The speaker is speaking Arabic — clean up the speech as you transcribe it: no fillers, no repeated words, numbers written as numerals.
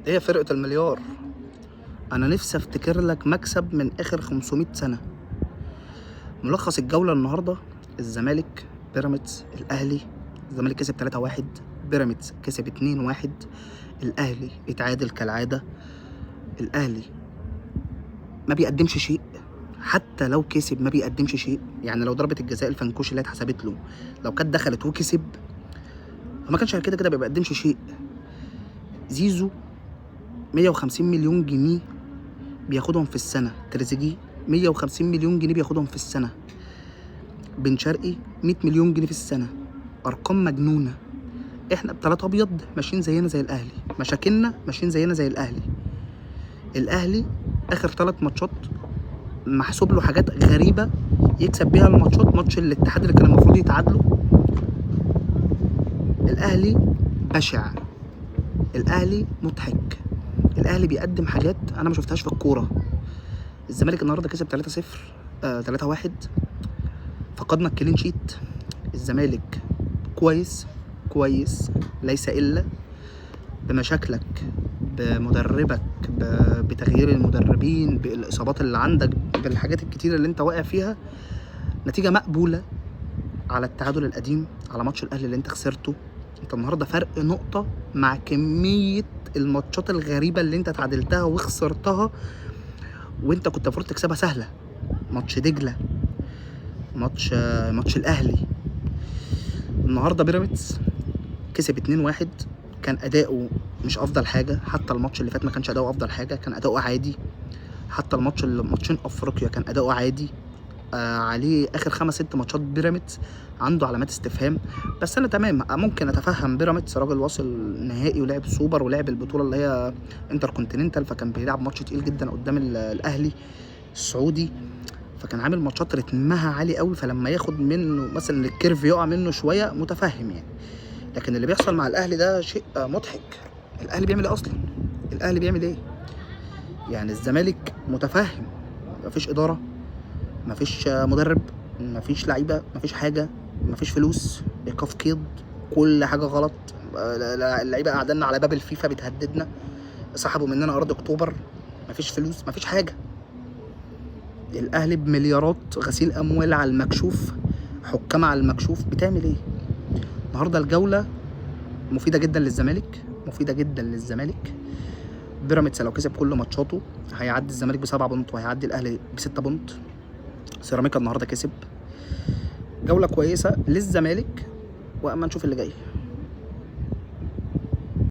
هي فرقة المليار. انا نفسي افتكر لك مكسب من اخر 500 سنة. ملخص الجولة النهاردة: الزمالك، بيراميدز، الاهلي. الزمالك كسب 3-1، بيراميدز كسب 2-1، الاهلي اتعادل كالعادة. الاهلي ما بيقدمش شيء، حتى لو كسب ما بيقدمش شيء. يعني لو ضربة الجزاء الفنكوش اللي اتحسبت له لو كانت دخلت وكسب فما كانش كده كده بيقدمش شيء. زيزو 150 مليون جنيه بياخدهم في السنة، تريزيجيه 150 مليون جنيه بياخدهم في السنة، بن شرقي 100 مليون جنيه في السنة. أرقام مجنونة. احنا بتلات أبيض ماشيين زينا زي الأهلي، مشاكلنا ماشيين زينا زي الأهلي. الأهلي آخر 3 ماتشات محسوب له حاجات غريبة يكسب بيها الماتشات. ماتش الاتحاد اللي كان المفروض يتعادلوا، الأهلي بشع، الأهلي مضحك، الأهلي بيقدم حاجات أنا ما شفتهاش في الكورة. الزمالك النهارده كسب 3-0 3-1، فقدنا الكلين شيت. الزمالك كويس كويس ليس إلا بمشاكلك، بمدربك، بتغيير المدربين، بالإصابات اللي عندك، بالحاجات الكتيرة اللي انت واقع فيها. نتيجة مقبولة على التعادل القديم، على ماتش الأهلي اللي انت خسرته. انت النهارده فرق نقطة مع كمية الماتشات الغريبة اللي انت تعادلتها وخسرتها وانت كنت المفروض تكسبها سهلة. ماتش دجلة، ماتش الأهلي. النهارده بيراميدز كسب 2-1، كان أداؤه مش أفضل حاجة. حتى الماتش اللي فات ما كانش أداؤه أفضل حاجة، كان أداؤه عادي. حتى ماتشين أفريقيا كان أداؤه عادي. عليه آخر 5-6 ماتشات بيراميدز عنده علامات استفهام. بس أنا تمام، ممكن أتفهم بيراميدز، راجل واصل نهائي ولعب سوبر ولعب البطولة اللي هي انتر كونتيننتال، فكان بيلعب ماتش تقيل جدا قدام الأهلي السعودي، فكان عامل ماتشات رتمها عالي قوي. فلما ياخد منه مثلا الكيرف يقع منه شويه متفهم يعني. لكن اللي بيحصل مع الاهلي ده شيء مضحك. الاهلي بيعمل ايه اصلا؟ الاهلي بيعمل ايه؟ يعني الزمالك متفهم، مفيش اداره، مفيش مدرب، مفيش لعيبه، مفيش حاجه، مفيش فلوس، ايقاف قيد، كل حاجه غلط. اللعيبه قاعدين على باب الفيفا بتهددنا، سحبوا مننا ارض اكتوبر، مفيش فلوس، مفيش حاجه. الاهلي بمليارات، غسيل اموال على المكشوف، حكام على المكشوف. بتعمل ايه؟ النهارده الجوله مفيده جدا للزمالك، مفيده جدا للزمالك. بيراميدز لو كسب كل ماتشاته هيعدي الزمالك ب7 بونت وهيعدي الاهلي ب6 بونت. سيراميكا النهارده كسب. جوله كويسه للزمالك، واما نشوف اللي جاي.